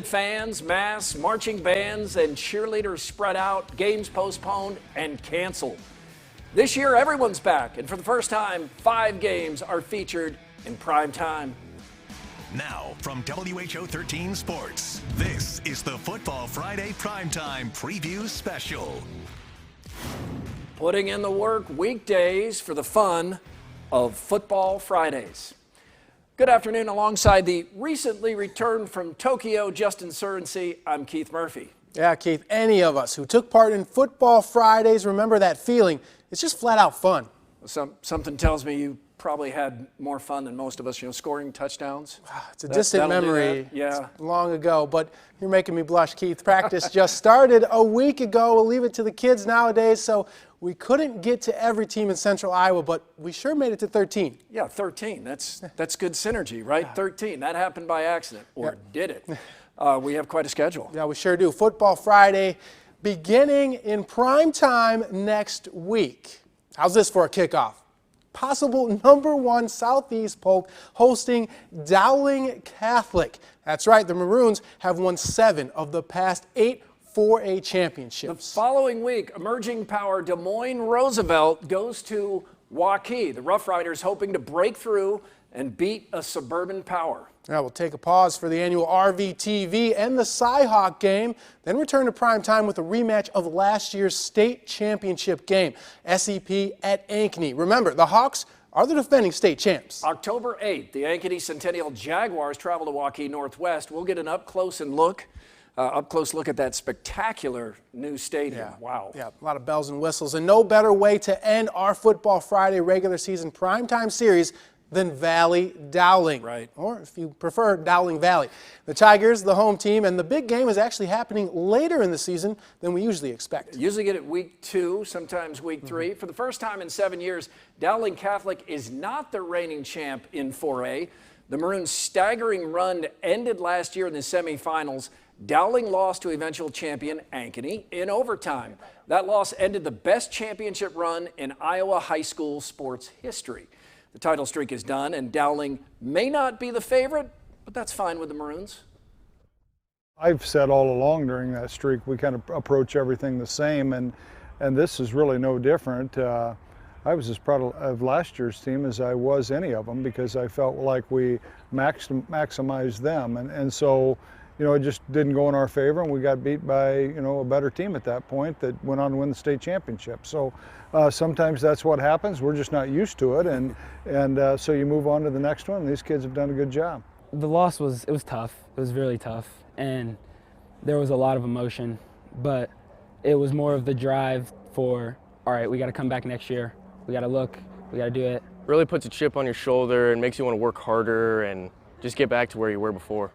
Fans, masks, marching bands, and cheerleaders spread out, games postponed and canceled. This year, everyone's back, and for the first time, 5 games are featured in prime time. Now, from WHO 13 Sports, this is the Football Friday Primetime Preview Special. Putting in the work weekdays for the fun of Football Fridays. Good afternoon. Alongside the recently returned from Tokyo, Justin Surrency, I'm Keith Murphy. Yeah, Keith, any of us who took part in Football Fridays remember that feeling. It's just flat out fun. Something tells me you probably had more fun than most of us, scoring touchdowns. It's a distant memory. Yeah. It's long ago, but you're making me blush, Keith. Practice just started a week ago. We'll leave it to the kids nowadays, so we couldn't get to every team in Central Iowa, but we sure made it to 13. Yeah, 13. That's good synergy, right? 13. That happened by accident, or did it? We have quite a schedule. Yeah, we sure do. Football Friday beginning in prime time next week. How's this for a kickoff? Possible #1 Southeast Polk hosting Dowling Catholic. That's right, the Maroons have won 7 of the past 8 4A championships. The following week, emerging power Des Moines Roosevelt goes to Waukee. The Rough Riders hoping to break through and beat a suburban power. Now we'll take a pause for the annual RVTV and the Cyhawk game, then return to prime time with a rematch of last year's state championship game, SEP at Ankeny. Remember, the Hawks are the defending state champs. October 8th, the Ankeny Centennial Jaguars travel to Waukee Northwest. We'll get an up-close look at that spectacular new stadium. Yeah. Wow. Yeah, a lot of bells and whistles, and no better way to end our Football Friday regular season primetime series than Valley Dowling. Right. Or if you prefer, Dowling Valley. The Tigers, the home team, and the big game is actually happening later in the season than we usually expect. Usually get it week 2, sometimes week 3. For the first time in 7 years, Dowling Catholic is not the reigning champ in 4A. The Maroons' staggering run ended last year in the semifinals. Dowling lost to eventual champion Ankeny in overtime. That loss ended the best championship run in Iowa high school sports history. The title streak is done, and Dowling may not be the favorite, but that's fine with the Maroons. I've said all along during that streak we kind of approach everything the same, and this is really no different. I was as proud of last year's team as I was any of them because I felt like we maximized them, and so it just didn't go in our favor, and we got beat by a better team at that point that went on to win the state championship. So sometimes that's what happens. We're just not used to it, and so you move on to the next one. And these kids have done a good job. The loss was tough. It was really tough, and there was a lot of emotion, but it was more of the drive for, all right, we got to come back next year. We got to look. We got to do it. Really puts a chip on your shoulder and makes you want to work harder and just get back to where you were before.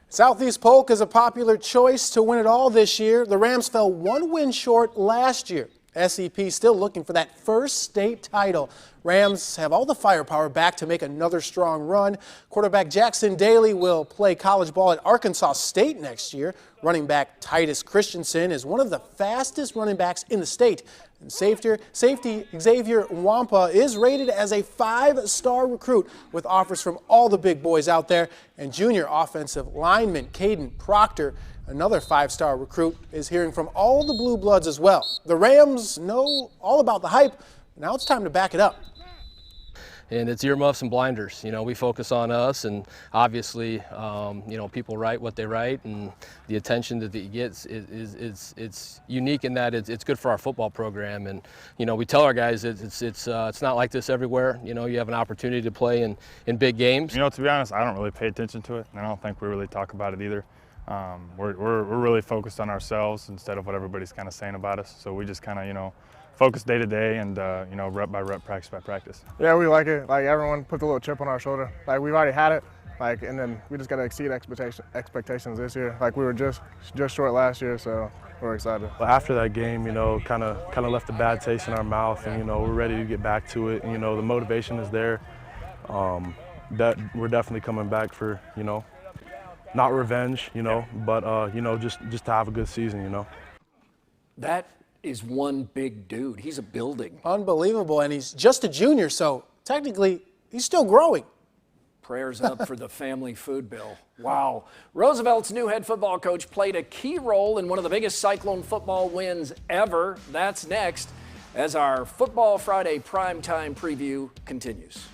Southeast Polk is a popular choice to win it all this year. The Rams fell 1 win short last year. SEP still looking for that first state title. Rams have all the firepower back to make another strong run. Quarterback Jackson Daly will play college ball at Arkansas State next year. Running back Titus Christensen is one of the fastest running backs in the state. And safety Xavier Wampa is rated as a 5-star recruit with offers from all the big boys out there. And junior offensive lineman Caden Proctor, another 5-star recruit, is hearing from all the blue bloods as well. The Rams know all about the hype. Now it's time to back it up. And it's earmuffs and blinders. We focus on us, and obviously, people write what they write, and the attention that it gets it's unique in that it's good for our football program. And we tell our guys it's not like this everywhere. You have an opportunity to play in big games. To be honest, I don't really pay attention to it, and I don't think we really talk about it either. We're really focused on ourselves instead of what everybody's kind of saying about us. So we just kind of focus day to day and rep by rep, practice by practice. Yeah, we like it. Like, everyone puts a little chip on our shoulder. Like, we've already had it. Like, and then we just got to exceed expectations this year. Like, we were just short last year, so we're excited. After that game, kind of left a bad taste in our mouth, and we're ready to get back to it. And, the motivation is there. That we're definitely coming back for not revenge, but just to have a good season, That is one big dude. He's a building. Unbelievable, and he's just a junior, so technically he's still growing. Prayers up for the family food bill. Wow. Roosevelt's new head football coach played a key role in one of the biggest Cyclone football wins ever. That's next as our Football Friday primetime preview continues.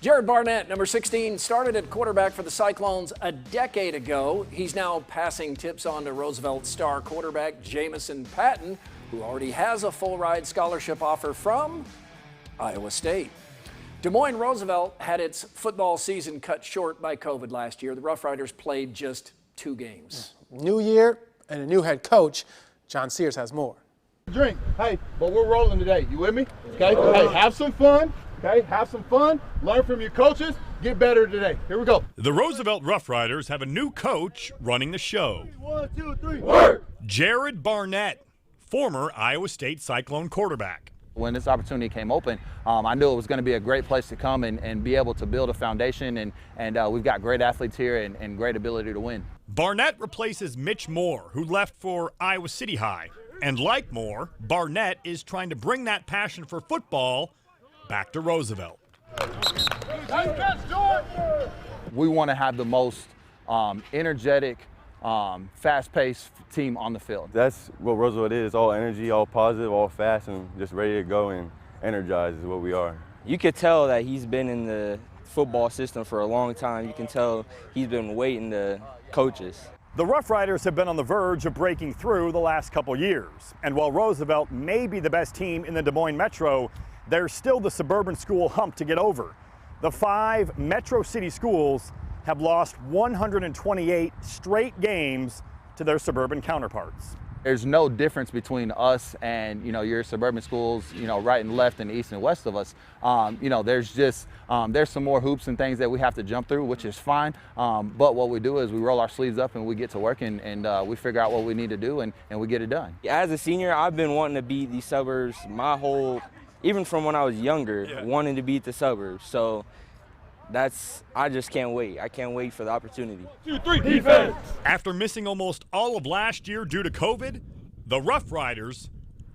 Jared Barnett, number 16, started at quarterback for the Cyclones a decade ago. He's now passing tips on to Roosevelt star quarterback Jamison Patton, who already has a full-ride scholarship offer from Iowa State. Des Moines Roosevelt had its football season cut short by COVID last year. The Rough Riders played just 2 games. New year and a new head coach. John Sears has more. Drink, hey, but we're rolling today. You with me? Okay, hey, have some fun. Okay, have some fun, learn from your coaches, get better today. Here we go. The Roosevelt Rough Riders have a new coach running the show. 1, 2, 3, work! Jared Barnett, former Iowa State Cyclone quarterback. When this opportunity came open, I knew it was going to be a great place to come and be able to build a foundation, and we've got great athletes here and great ability to win. Barnett replaces Mitch Moore, who left for Iowa City High. And like Moore, Barnett is trying to bring that passion for football back to Roosevelt. We want to have the most energetic, fast-paced team on the field. That's what Roosevelt is, all energy, all positive, all fast, and just ready to go and energized is what we are. You could tell that he's been in the football system for a long time. You can tell he's been waiting to coaches. The Rough Riders have been on the verge of breaking through the last couple years. And while Roosevelt may be the best team in the Des Moines Metro, there's still the suburban school hump to get over. The 5 Metro City schools have lost 128 straight games to their suburban counterparts. There's no difference between us and, your suburban schools, right and left and east and west of us. There's just, there's some more hoops and things that we have to jump through, which is fine. But what we do is we roll our sleeves up and we get to work and we figure out what we need to do and we get it done. As a senior, I've been wanting to beat the suburbs even from when I was younger, wanting to beat the suburbs. So I just can't wait. I can't wait for the opportunity. 2, 3, defense! After missing almost all of last year due to COVID, the Rough Riders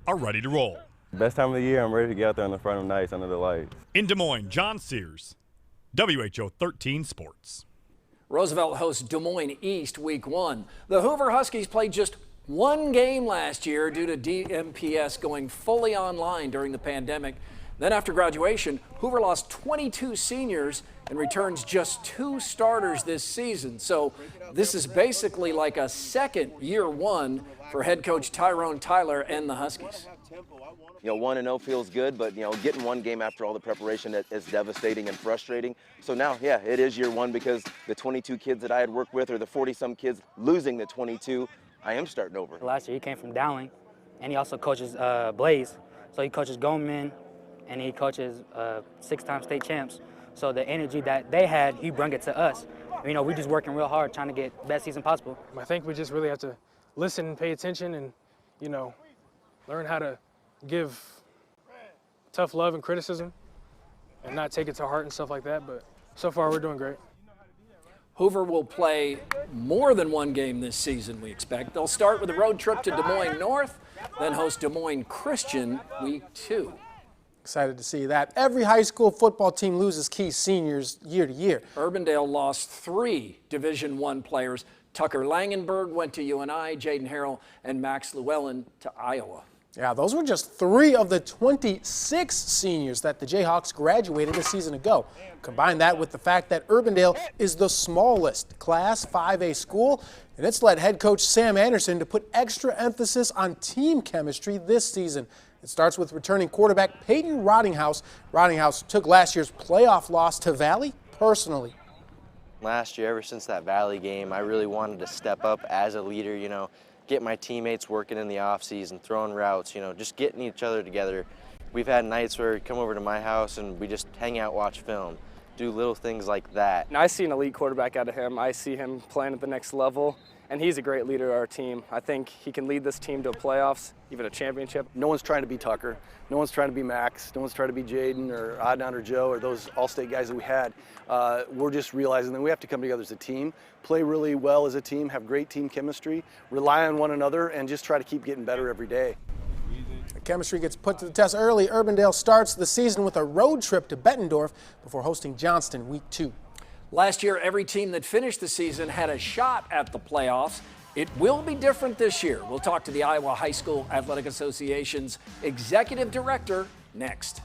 are ready to roll. Best time of the year. I'm ready to get out there on the front of nights under the lights. In Des Moines, John Sears, WHO 13 Sports. Roosevelt hosts Des Moines East Week 1. The Hoover Huskies played just one game last year due to DMPS going fully online during the pandemic. Then after graduation, Hoover lost 22 seniors and returns just 2 starters this season. So this is basically like a second year one for head coach Tyrone Tyler and the Huskies. 1-0 feels good, but getting one game after all the preparation is devastating and frustrating. So now, yeah, it is year one because the 22 kids that I had worked with, or the 40-some kids losing the 22, I am starting over. Last year he came from Dowling, and he also coaches Blaze. So he coaches Goldman, and he coaches 6-time state champs. So the energy that they had, he brought it to us. We just working real hard trying to get best season possible. I think we just really have to listen and pay attention and, learn how to give tough love and criticism and not take it to heart and stuff like that. But so far we're doing great. Hoover will play more than one game this season, we expect. They'll start with a road trip to Des Moines North, then host Des Moines Christian Week 2. Excited to see that. Every high school football team loses key seniors year to year. Urbandale lost 3 Division I players. Tucker Langenberg went to UNI, Jaden Harrell and Max Llewellyn to Iowa. Yeah, those were just 3 of the 26 seniors that the Jayhawks graduated a season ago. Combine that with the fact that Urbandale is the smallest Class 5A school, and it's led head coach Sam Anderson to put extra emphasis on team chemistry this season. It starts with returning quarterback Peyton Rottinghouse. Rottinghouse took last year's playoff loss to Valley personally. Last year, ever since that Valley game, I really wanted to step up as a leader, get my teammates working in the offseason, throwing routes, just getting each other together. We've had nights where we come over to my house and we just hang out, watch film, do little things like that. I see an elite quarterback out of him. I see him playing at the next level, and he's a great leader of our team. I think he can lead this team to playoffs, even a championship. No one's trying to be Tucker. No one's trying to be Max. No one's trying to be Jaden or Adnan or Joe or those All-State guys that we had. We're just realizing that we have to come together as a team, play really well as a team, have great team chemistry, rely on one another, and just try to keep getting better every day. The chemistry gets put to the test early. Urbandale starts the season with a road trip to Bettendorf before hosting Johnston Week 2. Last year, every team that finished the season had a shot at the playoffs. It will be different this year. We'll talk to the Iowa High School Athletic Association's executive director next.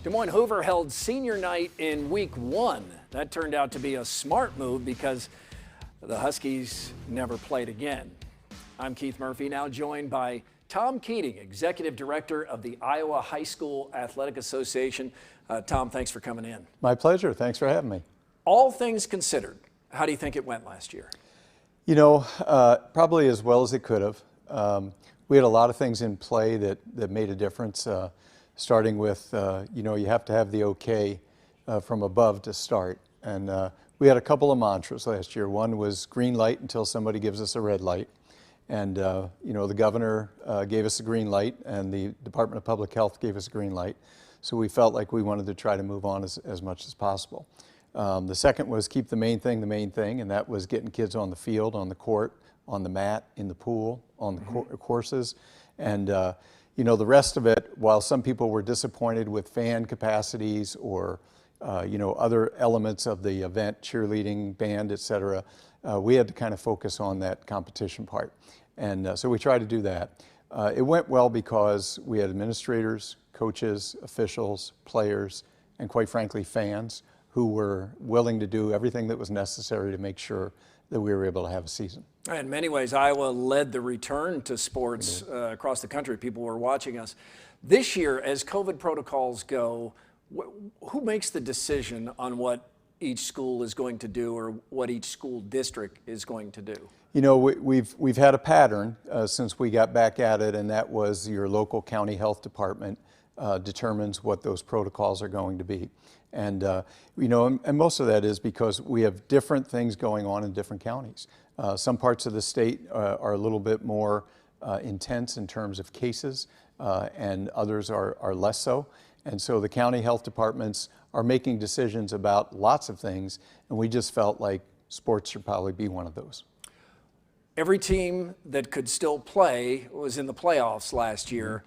Des Moines Hoover held senior night in week 1. That turned out to be a smart move because the Huskies never played again. I'm Keith Murphy, now joined by Tom Keating, Executive Director of the Iowa High School Athletic Association. Tom, thanks for coming in. My pleasure. Thanks for having me. All things considered, how do you think it went last year? You know, probably as well as it could have. We had a lot of things in play that made a difference, starting with, you know, you have to have the okay from above to start. And we had a couple of mantras last year. One was green light until somebody gives us a red light. And, you know, the governor gave us a green light and the Department of Public Health gave us a green light. So we felt like we wanted to try to move on as much as possible. The second was keep the main thing, and that was getting kids on the field, on the court, on the mat, in the pool, on the courses. And, you know, the rest of it, while some people were disappointed with fan capacities or, you know, other elements of the event, cheerleading, band, et cetera, we had to kind of focus on that competition part. And so we tried to do that. It went well because we had administrators, coaches, officials, players, and quite frankly, fans who were willing to do everything that was necessary to make sure that we were able to have a season. In many ways, Iowa led the return to sports across the country. People were watching us. This year, as COVID protocols go, who makes the decision on what each school is going to do or what each school district is going to do? You know, we've had a pattern since we got back at it, and that was your local county health department determines what those protocols are going to be. And, you know, and most of that is because we have different things going on in different counties. Some parts of the state are a little bit more intense in terms of cases, and others are less so. And so the county health departments are making decisions about lots of things, and we just felt like sports should probably be one of those. Every team that could still play was in the playoffs last year.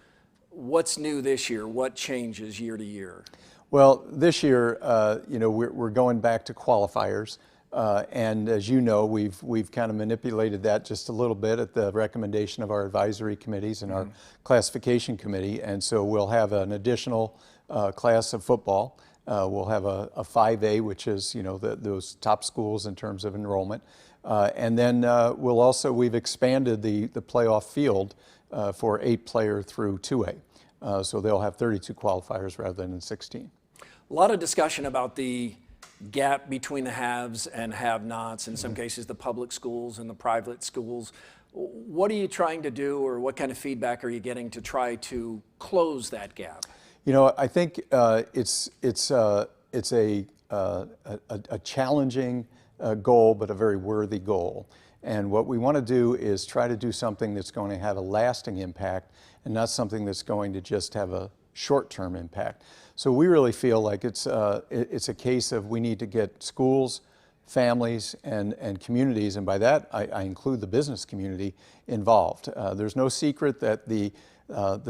What's new this year? What changes year to year? Well, this year, you know, we're going back to qualifiers. And as you know, we've kind of manipulated that just a little bit at the recommendation of our advisory committees and our classification committee. And so we'll have an additional class of football. We'll have a 5A, which is, you know, those top schools in terms of enrollment. And then we've expanded the playoff field for 8-player through 2A. So they'll have 32 qualifiers rather than 16. A lot of discussion about the gap between the haves and have-nots, in some cases the public schools and the private schools. What are you trying to do, or what kind of feedback are you getting to try to close that gap? You know, I think it's a challenging goal, but a very worthy goal. And what we want to do is try to do something that's going to have a lasting impact and not something that's going to just have a short-term impact. So we really feel like it's a case of we need to get schools, families, and communities, and by that I include the business community, involved. There's no secret that the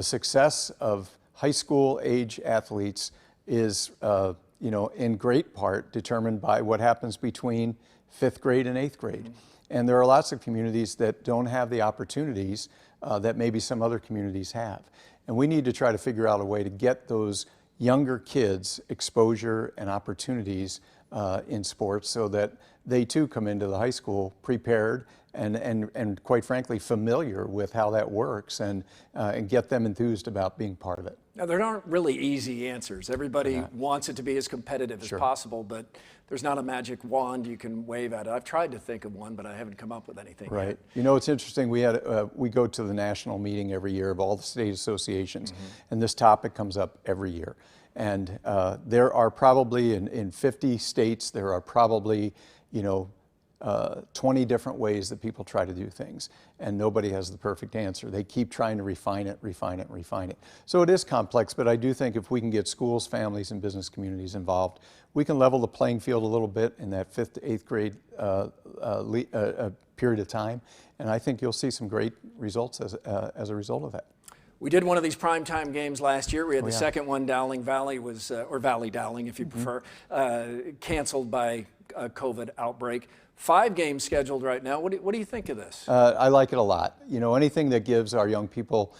success of high school age athletes is you know, in great part determined by what happens between 5th grade and 8th grade. And there are lots of communities that don't have the opportunities that maybe some other communities have. And we need to try to figure out a way to get those younger kids exposure and opportunities in sports so that they too come into the high school prepared and quite frankly familiar with how that works and get them enthused about being part of it. Now, there aren't really easy answers. Everybody wants it to be as competitive as possible, but there's not a magic wand you can wave at it. I've tried to think of one, but I haven't come up with anything Right. yet. You know, it's interesting. We go to the national meeting every year of all the state associations, and this topic comes up every year. And there are probably, in 50 states, there are probably, you know, 20 different ways that people try to do things, and nobody has the perfect answer. They keep trying to refine it. So it is complex, but I do think if we can get schools, families, and business communities involved, we can level the playing field a little bit in that 5th to 8th grade period of time, and I think you'll see some great results as a result of that. We did one of these primetime games last year. We had the second one. Dowling Valley was, or Valley Dowling if you prefer, canceled by COVID outbreak. 5 games scheduled right now. What do you think of this? I like it a lot. You know, anything that gives our young people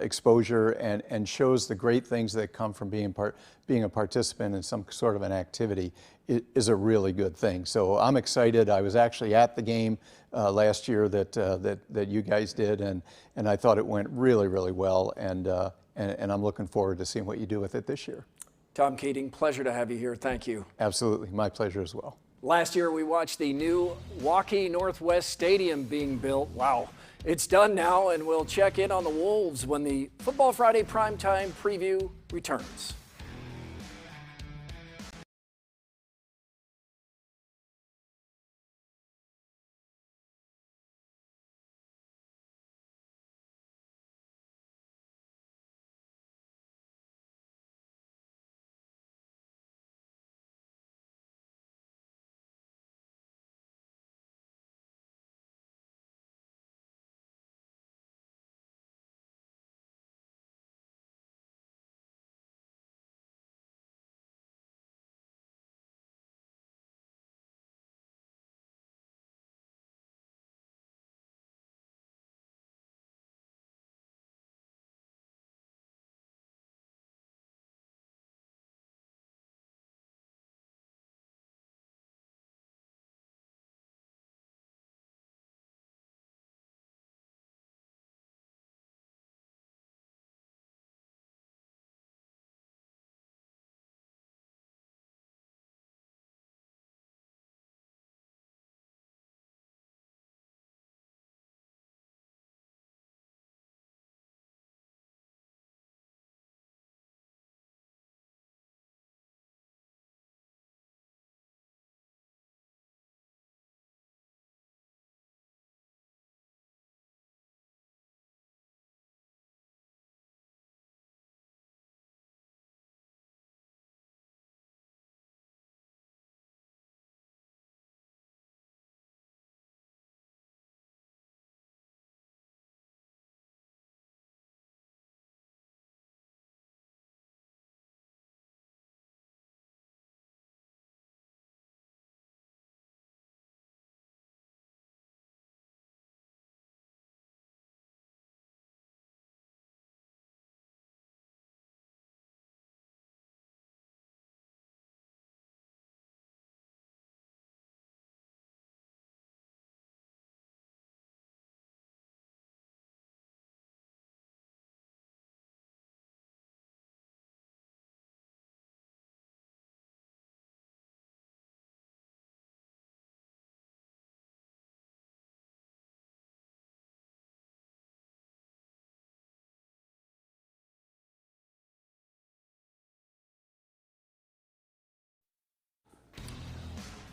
exposure and shows the great things that come from being a participant in some sort of an activity is a really good thing. So I'm excited. I was actually at the game last year that you guys did, and I thought it went really, really well. And I'm looking forward to seeing what you do with it this year. Tom Keating, pleasure to have you here. Thank you. Absolutely, my pleasure as well. Last year, we watched the new Waukee Northwest Stadium being built. Wow, it's done now, and we'll check in on the Wolves when the Football Friday primetime preview returns.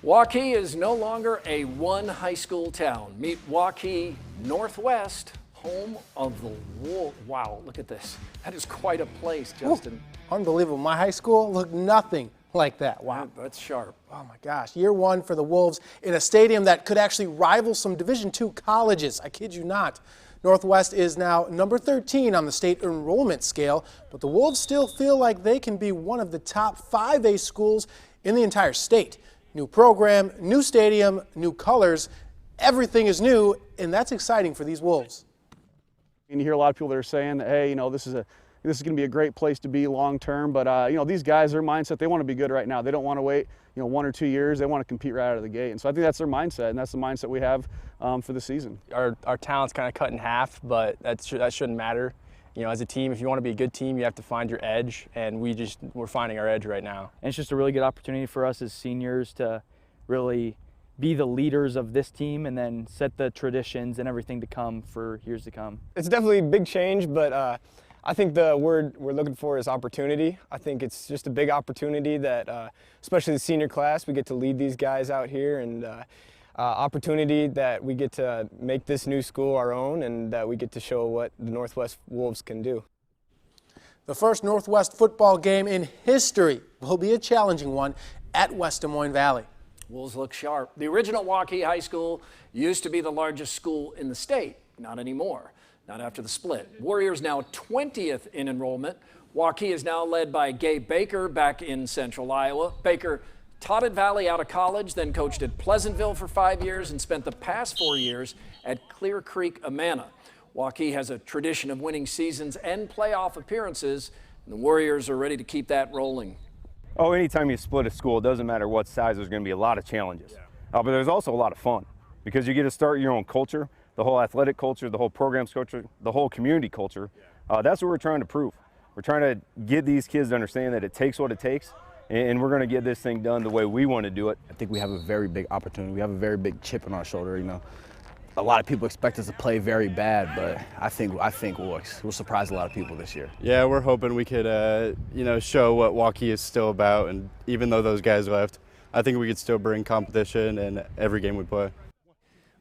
Waukee is no longer a one high school town. Meet Waukee Northwest, home of the Wolves. Wow, look at this. That is quite a place, Justin. Ooh, unbelievable. My high school looked nothing like that. Wow. That's sharp. Oh my gosh. Year 1 for the Wolves in a stadium that could actually rival some Division II colleges. I kid you not. Northwest is now number 13 on the state enrollment scale, but the Wolves still feel like they can be one of the top 5A schools in the entire state. New program, new stadium, new colors. Everything is new, and that's exciting for these Wolves. And you hear a lot of people that are saying that, hey, you know, this is going to be a great place to be long term. But you know, these guys, their mindset, they want to be good right now. They don't want to wait, you know, 1 or 2 years. They want to compete right out of the gate. And so I think that's their mindset, and that's the mindset we have for the season. Our talent's kind of cut in half, but that shouldn't matter. You know, as a team, if you want to be a good team, you have to find your edge, and we're finding our edge right now. And it's just a really good opportunity for us as seniors to really be the leaders of this team and then set the traditions and everything to come for years to come. It's definitely a big change, but I think the word we're looking for is opportunity. I think it's just a big opportunity that, especially the senior class, we get to lead these guys out here, and opportunity that we get to make this new school our own, and that we get to show what the Northwest Wolves can do. The first Northwest football game in history will be a challenging one at West Des Moines Valley. Wolves look sharp. The original Waukee High School used to be the largest school in the state. Not anymore. Not after the split. Warriors now 20th in enrollment. Waukee is now led by Gabe Baker back in Central Iowa. Baker, Taught at Valley out of college, then coached at Pleasantville for 5 years and spent the past 4 years at Clear Creek Amana. Waukee has a tradition of winning seasons and playoff appearances, and the Warriors are ready to keep that rolling. Oh, anytime you split a school, it doesn't matter what size, there's going to be a lot of challenges. But there's also a lot of fun because you get to start your own culture, the whole athletic culture, the whole programs culture, the whole community culture. That's what we're trying to prove. We're trying to get these kids to understand that it takes what it takes, and we're going to get this thing done the way we want to do it. I think we have a very big opportunity. We have a very big chip on our shoulder. You know, a lot of people expect us to play very bad, but I think we'll surprise a lot of people this year. Yeah, we're hoping we could, show what Waukee is still about, and even though those guys left, I think we could still bring competition in every game we play.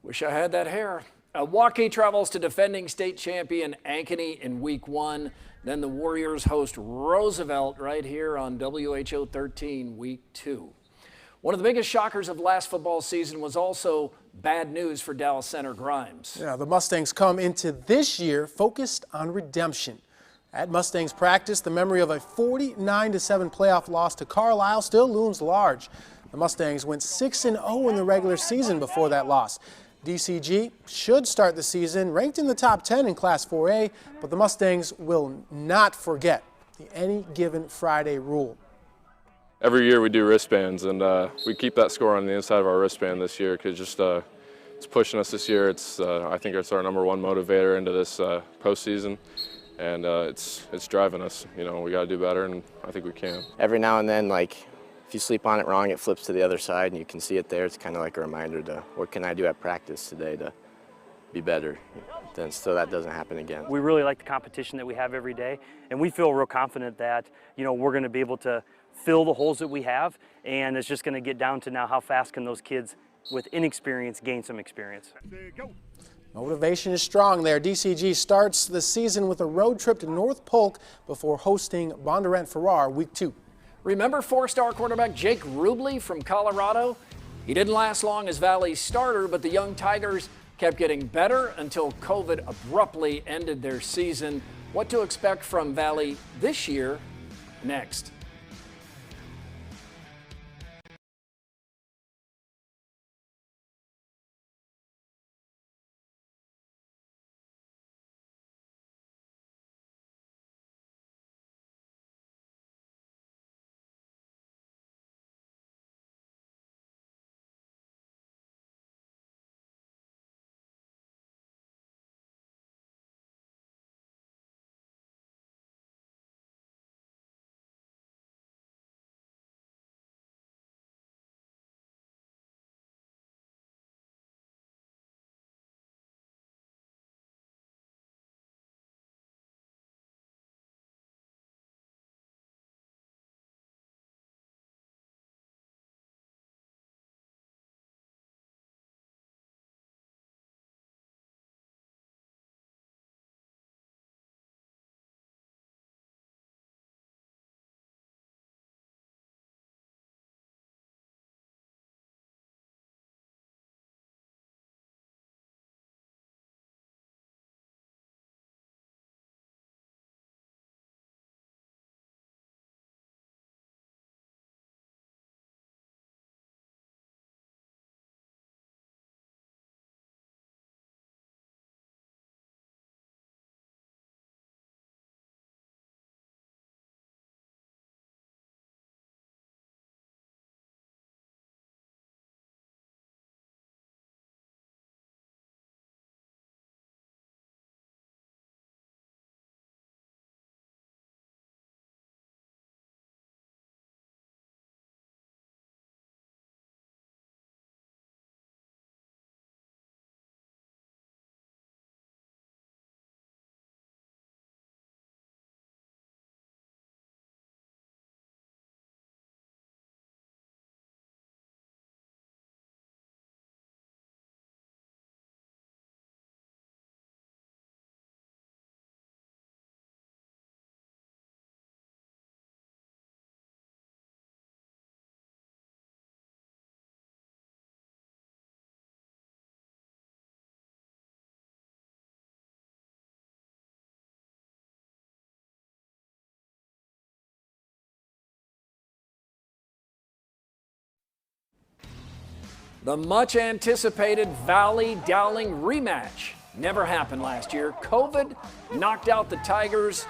Wish I had that hair. Waukee travels to defending state champion Ankeny in week 1. Then the Warriors host Roosevelt right here on WHO 13 week 2. One of the biggest shockers of last football season was also bad news for Dallas Center Grimes. Yeah, the Mustangs come into this year focused on redemption. At Mustangs practice, the memory of a 49-7 playoff loss to Carlisle still looms large. The Mustangs went 6-0 in the regular season before that loss. DCG should start the season ranked in the top 10 in Class 4A, but the Mustangs will not forget the any given Friday rule. Every year we do wristbands, and we keep that score on the inside of our wristband this year because it's pushing us this year. I think it's our #1 motivator into this postseason, and it's driving us. You know, we got to do better, and I think we can. Every now and then, if you sleep on it wrong, it flips to the other side, and you can see it there. It's kind of like a reminder to what can I do at practice today to be better, so that doesn't happen again. We really like the competition that we have every day, and we feel real confident that we're going to be able to fill the holes that we have, and it's just going to get down to now how fast can those kids with inexperience gain some experience. Motivation is strong there. DCG starts the season with a road trip to North Polk before hosting Bondurant Farrar week 2. Remember 4-star quarterback Jake Rubley from Colorado? He didn't last long as Valley's starter, but the young Tigers kept getting better until COVID abruptly ended their season. What to expect from Valley this year? Next. The much anticipated Valley Dowling rematch never happened last year. COVID knocked out the Tigers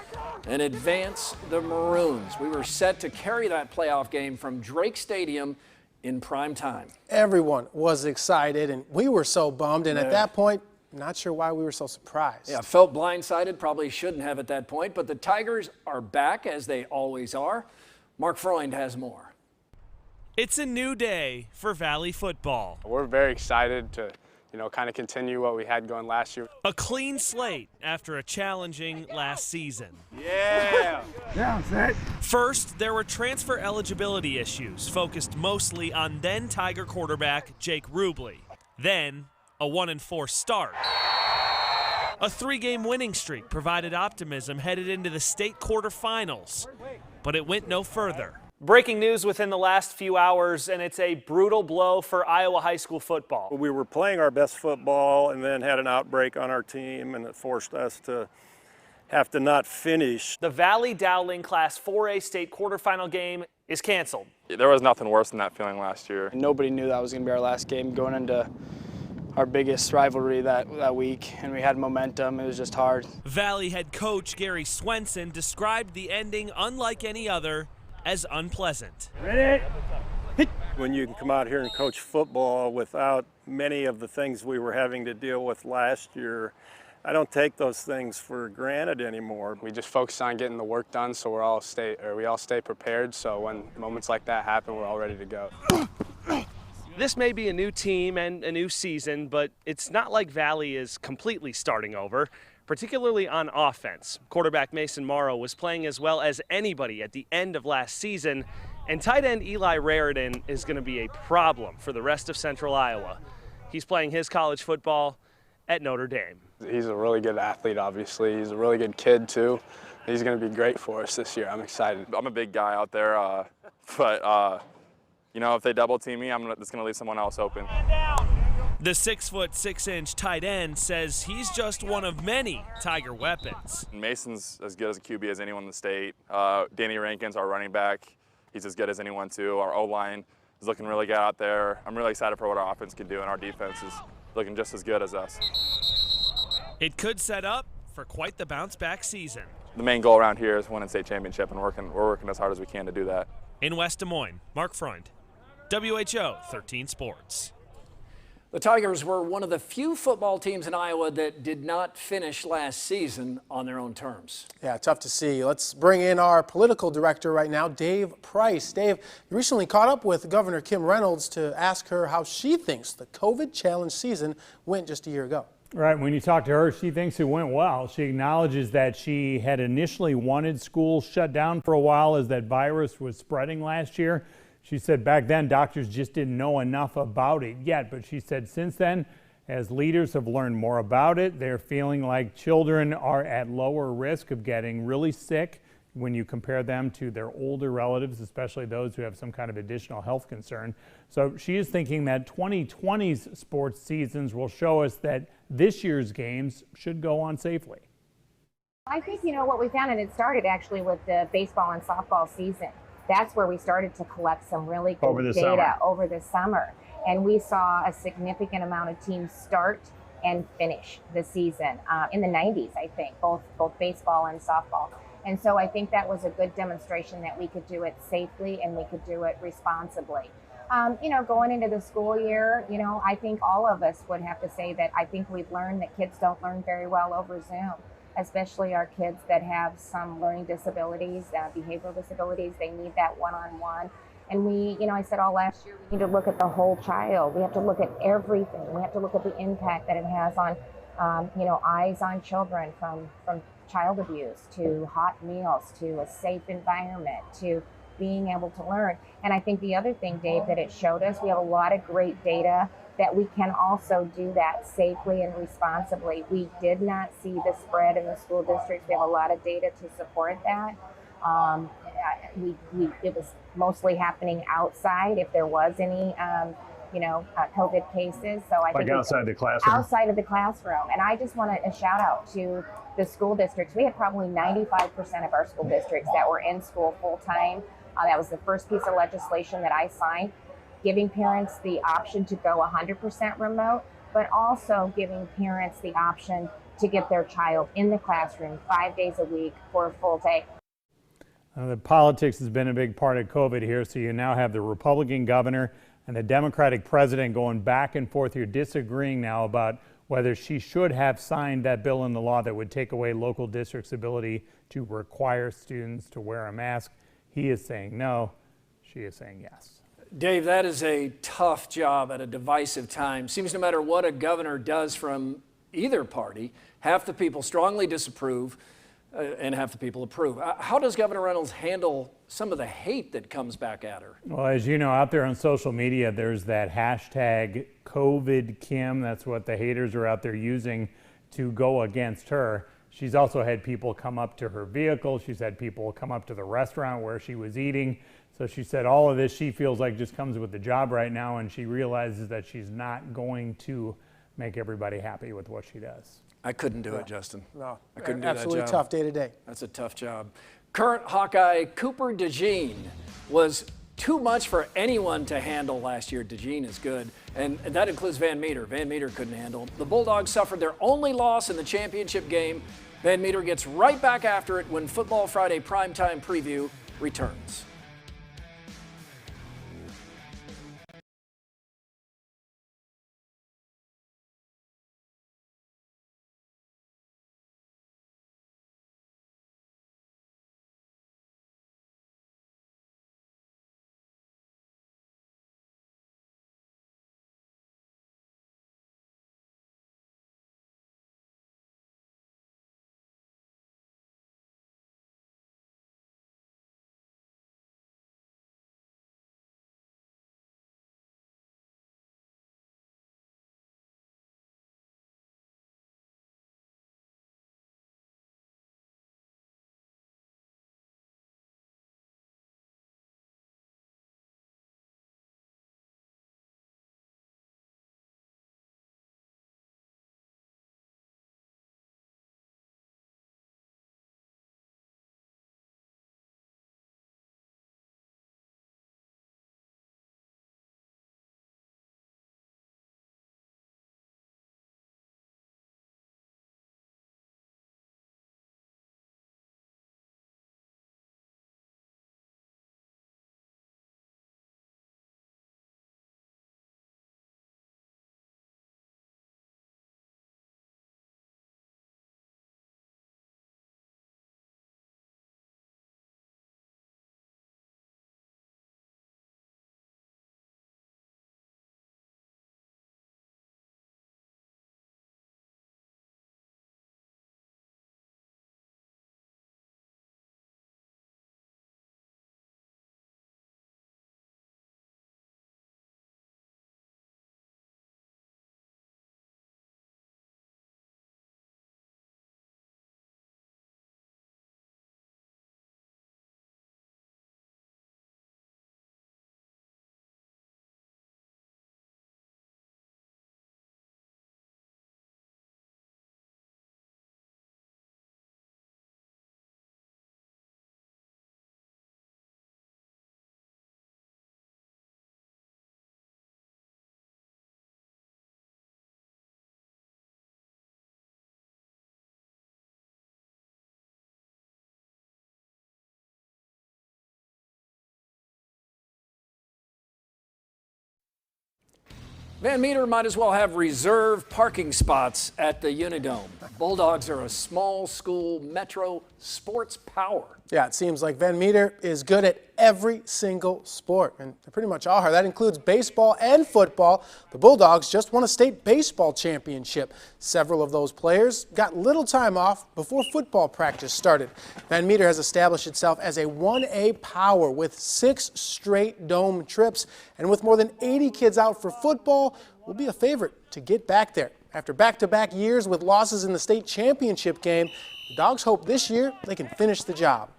and advanced the Maroons. We were set to carry that playoff game from Drake Stadium in prime time. Everyone was excited, and we were so bummed. And at that point, not sure why we were so surprised. Yeah, felt blindsided. Probably shouldn't have at that point. But the Tigers are back, as they always are. Mark Freund has more. It's a new day for Valley football. We're very excited to, kind of continue what we had going last year. A clean slate after a challenging last season. Yeah. First, there were transfer eligibility issues focused mostly on then Tiger quarterback Jake Rubley. Then, a 1-4 start. A 3-game winning streak provided optimism headed into the state quarterfinals, but it went no further. Breaking news within the last few hours, and it's a brutal blow for Iowa high school football. We were playing our best football and then had an outbreak on our team, and it forced us to have to not finish. The Valley Dowling Class 4A state quarterfinal game is canceled. There was nothing worse than that feeling last year. Nobody knew that was going to be our last game going into our biggest rivalry that week, and we had momentum. It was just hard. Valley head coach Gary Swenson described the ending unlike any other as unpleasant. Ready? When you can come out here and coach football without many of the things we were having to deal with last year, I don't take those things for granted anymore. We just focus on getting the work done, so we all stay prepared. So when moments like that happen, we're all ready to go. This may be a new team and a new season, but it's not like Valley is completely starting over, particularly on offense. Quarterback Mason Morrow was playing as well as anybody at the end of last season, and tight end Eli Raridan is going to be a problem for the rest of Central Iowa. He's playing his college football at Notre Dame. He's a really good athlete, obviously. He's a really good kid, too. He's going to be great for us this year. I'm excited. I'm a big guy out there, but if they double team me, it's going to leave someone else open. The 6'6" tight end says he's just one of many Tiger weapons. Mason's as good as a QB as anyone in the state. Danny Rankins, our running back, he's as good as anyone too. Our O-line is looking really good out there. I'm really excited for what our offense can do, and our defense is looking just as good as us. It could set up for quite the bounce-back season. The main goal around here is winning state championship, and we're working as hard as we can to do that. In West Des Moines, Mark Freund, WHO 13 Sports. The Tigers were one of the few football teams in Iowa that did not finish last season on their own terms. Yeah, tough to see. Let's bring in our political director right now, Dave Price. Dave, you recently caught up with Governor Kim Reynolds to ask her how she thinks the COVID challenge season went just a year ago. Right. When you talk to her, she thinks it went well. She acknowledges that she had initially wanted schools shut down for a while as that virus was spreading last year. She said back then doctors just didn't know enough about it yet, but she said since then, as leaders have learned more about it, they're feeling like children are at lower risk of getting really sick when you compare them to their older relatives, especially those who have some kind of additional health concern. So she is thinking that 2020's sports seasons will show us that this year's games should go on safely. I think, what we found, and it started actually with the baseball and softball season. That's where we started to collect some really good data over the summer. And we saw a significant amount of teams start and finish the season in the 90s, I think, both baseball and softball. And so I think that was a good demonstration that we could do it safely and we could do it responsibly. Going into the school year, I think all of us would have to say that I think we've learned that kids don't learn very well over Zoom, especially our kids that have some learning disabilities, behavioral disabilities. They need that one-on-one. And I said all last year, we need to look at the whole child. We have to look at everything. We have to look at the impact that it has on, eyes on children, from child abuse to hot meals to a safe environment to being able to learn. And I think the other thing, Dave, that it showed us, we have a lot of great data that we can also do that safely and responsibly. We did not see the spread in the school districts. We have a lot of data to support that. It was mostly happening outside if there was any, COVID cases. So I think outside the classroom. Outside of the classroom. And I just want a shout out to the school districts. We had probably 95% of our school districts that were in school full time. That was the first piece of legislation that I signed. giving parents the option to go 100% remote, but also giving parents the option to get their child in the classroom 5 days a week for a full day. The politics has been a big part of COVID here, so you now have the Republican governor and the Democratic president going back and forth here, disagreeing now about whether she should have signed that bill into law that would take away local districts' ability to require students to wear a mask. He is saying no, she is saying yes. Dave, that is a tough job at a divisive time. Seems no matter what a governor does from either party, half the people strongly disapprove and half the people approve. How does Governor Reynolds handle some of the hate that comes back at her? Well, as you know, out there on social media, there's that hashtag COVIDKim. That's what the haters are out there using to go against her. She's also had people come up to her vehicle. She's had people come up to the restaurant where she was eating. So she said all of this she feels like just comes with the job right now, and she realizes that she's not going to make everybody happy with what she does. I couldn't do it, Justin. No, I couldn't do that job. absolutely tough day to day. That's a tough job. Current Hawkeye Cooper DeJean was too much for anyone to handle last year. DeJean is good, and that includes Van Meter. Van Meter couldn't handle him. The Bulldogs suffered their only loss in the championship game. Van Meter gets right back after it when Football Friday primetime preview returns. Van Meter might as well have reserved parking spots at the Unidome. Bulldogs are a small school metro sports power. Yeah, it seems like Van Meter is good at every single sport, and they pretty much all are. That includes baseball and football. The Bulldogs just won a state baseball championship. Several of those players got little time off before football practice started. Van Meter has established itself as a 1A power with 6 straight dome trips, and with more than 80 kids out for football, will be a favorite to get back there. After back-to-back years with losses in the state championship game, the Dogs hope this year they can finish the job.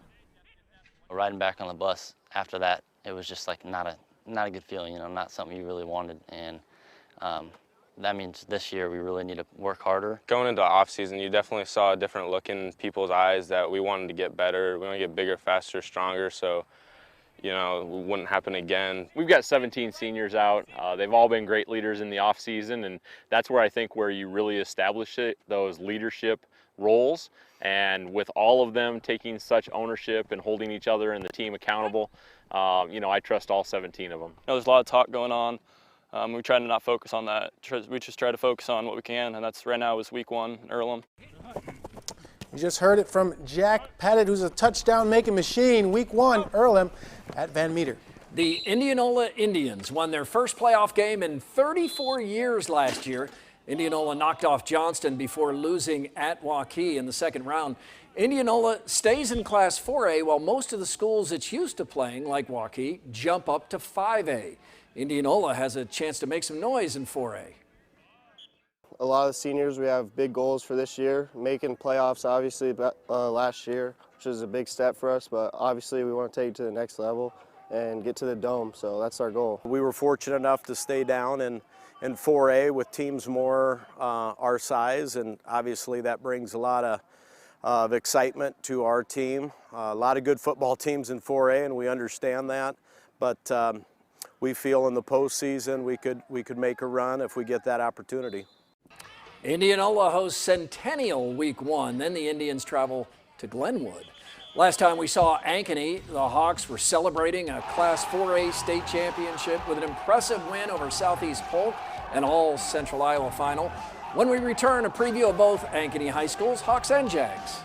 Riding back on the bus after that, it was just like not a good feeling, you know, not something you really wanted. And that means this year we really need to work harder. Going into the off season, you definitely saw a different look in people's eyes that we wanted to get better. We want to get bigger, faster, stronger. So, wouldn't happen again. We've got 17 seniors out. They've all been great leaders in the off season, and that's where I think where you really establish those leadership roles. And with all of them taking such ownership and holding each other and the team accountable, I trust all 17 of them. There's a lot of talk going on. We try to not focus on that. We just try to focus on what we can, and that's right now is week 1, Earlham. You just heard it from Jack Pettit, who's a touchdown-making machine. Week 1, Earlham at Van Meter. The Indianola Indians won their first playoff game in 34 years last year. Indianola knocked off Johnston before losing at Waukee in the second round. Indianola stays in Class 4A while most of the schools it's used to playing, like Waukee, jump up to 5A. Indianola has a chance to make some noise in 4A. A lot of the seniors, we have big goals for this year, making playoffs obviously last year, which is a big step for us, but obviously we want to take it to the next level and get to the Dome, so that's our goal. We were fortunate enough to stay down in 4A with teams more our size, and obviously that brings a lot of excitement to our team. A lot of good football teams in 4A, and we understand that, but we feel in the postseason we could make a run if we get that opportunity. Indianola hosts Centennial Week 1, then the Indians travel to Glenwood. Last time we saw Ankeny, the Hawks were celebrating a Class 4A state championship with an impressive win over Southeast Polk and all Central Iowa final. When we return, a preview of both Ankeny High Schools, Hawks and Jags.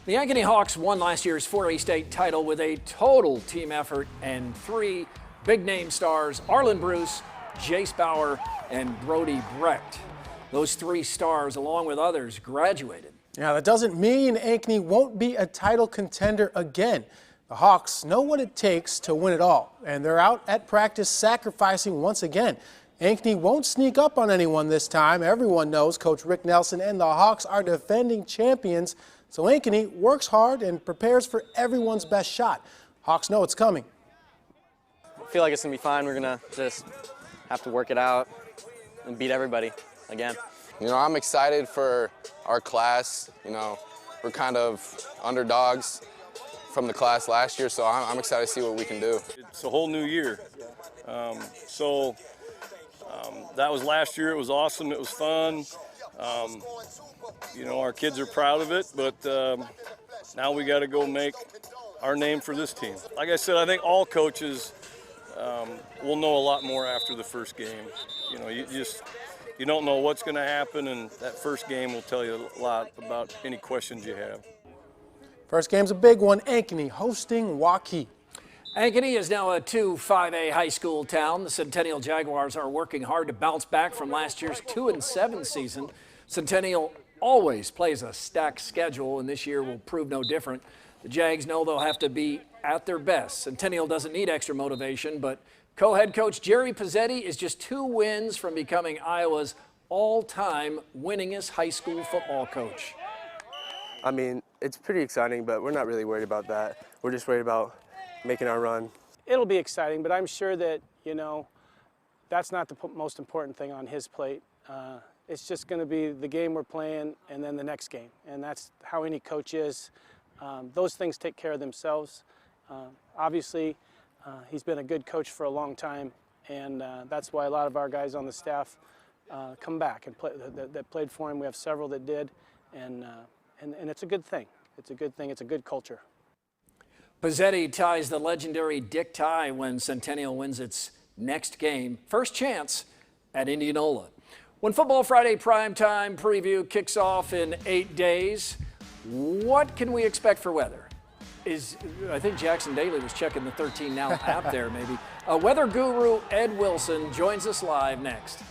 The Ankeny Hawks won last year's 4A state title with a total team effort and 3 big-name stars, Arlen Bruce, Jace Bauer, and Brody Brecht. Those 3 stars, along with others, graduated. Now, that doesn't mean Ankeny won't be a title contender again. The Hawks know what it takes to win it all, and they're out at practice sacrificing once again. Ankeny won't sneak up on anyone this time. Everyone knows Coach Rick Nelson and the Hawks are defending champions. So Ankeny works hard and prepares for everyone's best shot. Hawks know it's coming. I feel like it's going to be fine. We're going to just have to work it out and beat everybody again. You know, I'm excited for our class. You know, we're kind of underdogs from the class last year, so I'm excited to see what we can do. It's a whole new year. That was last year. It was awesome. It was fun. You know, our kids are proud of it, but now we got to go make our name for this team. Like I said, I think all coaches will know a lot more after the first game. You know, you don't know what's going to happen, and that first game will tell you a lot about any questions you have. First game's a big one. Ankeny hosting Waukee. Ankeny is now a 2-5A high school town. The Centennial Jaguars are working hard to bounce back from last year's 2-7 season. Centennial always plays a stacked schedule, and this year will prove no different. The Jags know they'll have to be at their best. Centennial doesn't need extra motivation, but co-head coach Jerry Pizzetti is just 2 wins from becoming Iowa's all-time winningest high school football coach. I mean, it's pretty exciting, but we're not really worried about that. We're just worried about making our run. It'll be exciting, but I'm sure that, you know, that's not the most important thing on his plate. It's just going to be the game we're playing and then the next game, and that's how any coach is. Those things take care of themselves. Obviously, he's been a good coach for a long time, and that's why a lot of our guys on the staff come back and play, that played for him. We have several that did, and it's a good thing. It's a good thing. It's a good culture. Pizzetti ties the legendary Dick tie when Centennial wins its next game. First chance at Indianola. When Football Friday primetime preview kicks off in 8 days, what can we expect for weather? I think Jackson Daly was checking the 13 Now app there maybe. Weather guru Ed Wilson joins us live next.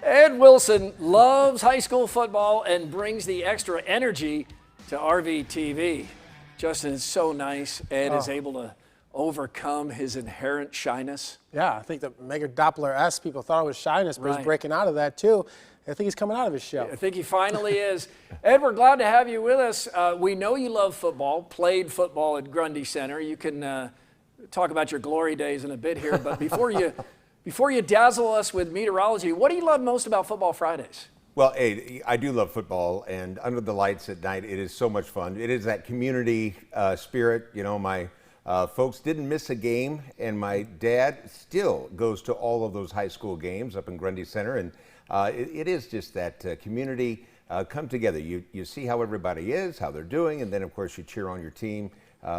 Ed Wilson loves high school football and brings the extra energy to RVTV. Justin, it's so nice Ed is able to overcome his inherent shyness. Yeah, I think the Megger Doppler S people thought it was shyness, but Right. he's breaking out of that too. I think he's coming out of his shell. I think he finally is. Ed, we're glad to have you with us. We know you love football, played football at Grundy Center. You can talk about your glory days in a bit here, but before you dazzle us with meteorology, what do you love most about Football Fridays? Well, hey, I do love football, and under the lights at night, it is so much fun. It is that community spirit. You know, my folks didn't miss a game, and my dad still goes to all of those high school games up in Grundy Center, and it is just that community come together. You see how everybody is, how they're doing, and then, of course, you cheer on your team.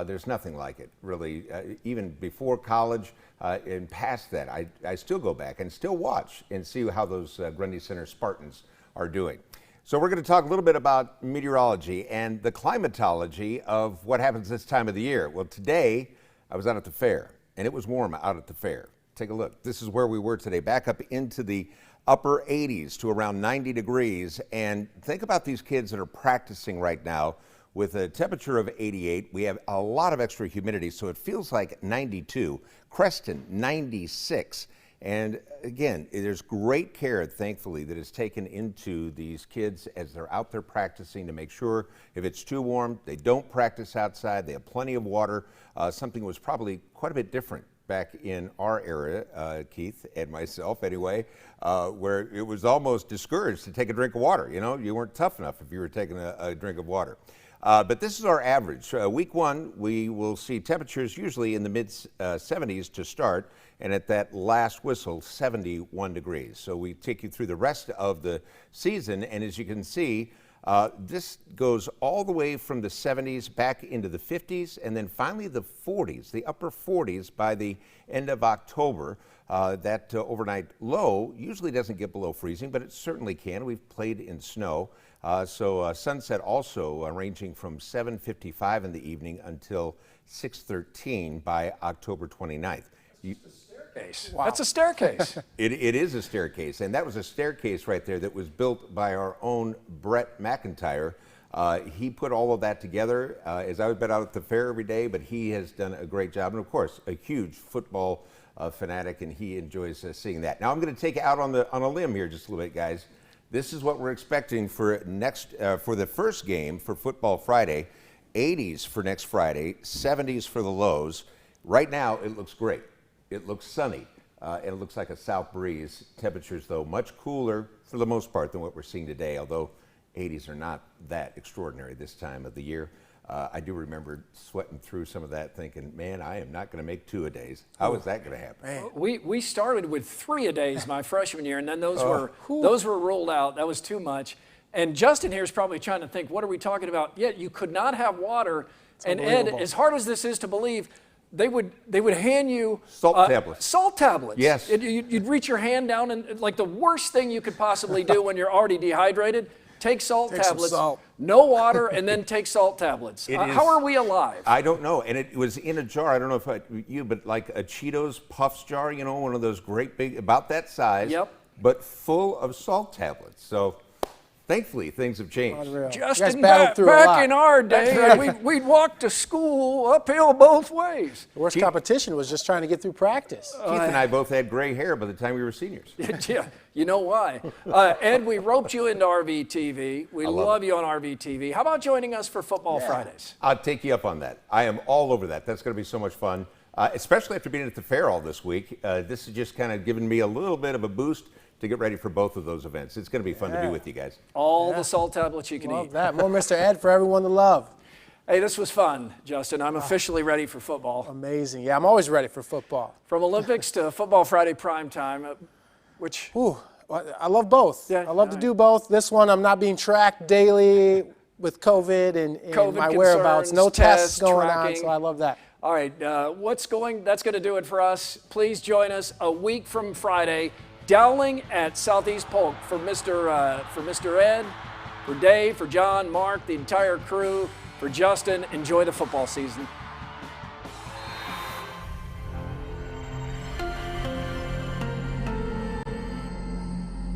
There's nothing like it, really. Even before college and past that, I still go back and still watch and see how those Grundy Center Spartans are doing. So we're going to talk a little bit about meteorology and the climatology of what happens this time of the year. Well, today I was out at the fair, and it was warm out at the fair. Take a look. This is where we were today, back up into the upper 80s to around 90 degrees. And think about these kids that are practicing right now with a temperature of 88. We have a lot of extra humidity, so it feels like 92. Creston, 96. And again, there's great care, thankfully, that is taken into these kids as they're out there practicing to make sure if it's too warm, they don't practice outside, they have plenty of water. Something was probably quite a bit different back in our area, Keith and myself anyway, where it was almost discouraged to take a drink of water. You know, you weren't tough enough if you were taking a drink of water. But this is our average. Week one, we will see temperatures usually in the mid-70s to start, and at that last whistle, 71 degrees. So we take you through the rest of the season, and as you can see, this goes all the way from the 70s back into the 50s, and then finally the 40s, the upper 40s by the end of October. That overnight low usually doesn't get below freezing, but it certainly can. We've played in snow. So sunset also ranging from 7:55 in the evening until 6:13 by October 29th. Staircase. Wow. That's a staircase. It is a staircase, and that was a staircase right there that was built by our own Brett McIntyre. He put all of that together, as I've been out at the fair every day, but he has done a great job, and of course, a huge football fanatic, and he enjoys seeing that. Now I'm going to take it out on a limb here just a little bit, guys. This is what we're expecting for for the first game for Football Friday. 80s for next Friday, 70s for the lows. Right now, it looks great. It looks sunny, and it looks like a south breeze. Temperatures, though, much cooler for the most part than what we're seeing today, although 80s are not that extraordinary this time of the year. I do remember sweating through some of that thinking, man, I am not going to make 2-a-days. How is that going to happen? We started with 3-a-days my freshman year, and then those were rolled out. That was too much. And Justin here is probably trying to think, what are we talking about? Yeah, you could not have water. And Ed, as hard as this is to believe, they would hand you salt tablets. Salt tablets. Yes. You'd reach your hand down, and like the worst thing you could possibly do when you're already dehydrated, take salt tablets, no water, and then take salt tablets. How are we alive? I don't know. And it was in a jar. I don't know if but like a Cheetos Puffs jar, you know, one of those great big, about that size, but full of salt tablets. So thankfully, things have changed. Justin, back in our day, we'd walk to school uphill both ways. The worst competition was just trying to get through practice. Keith and I both had gray hair by the time we were seniors. Yeah, you know why. Ed, we roped you into RVTV. We love you on RVTV. How about joining us for Football Fridays? I'll take you up on that. I am all over that. That's going to be so much fun, especially after being at the fair all this week. This has just kind of given me a little bit of a boost to get ready for both of those events. It's going to be fun to be with you guys. All the salt tablets you can eat. Love that. More Mr. Ed for everyone to love. Hey, this was fun, Justin. I'm officially ready for football. Amazing. Yeah, I'm always ready for football. From Olympics to Football Friday primetime, which... Ooh, I love both. Yeah, I love to do both. This one, I'm not being tracked daily with COVID and my whereabouts. No tests going on, so I love that. All right, that's going to do it for us. Please join us a week from Friday. Dowling at Southeast Polk for Mr. Ed, for Dave, for John, Mark, the entire crew, for Justin. Enjoy the football season.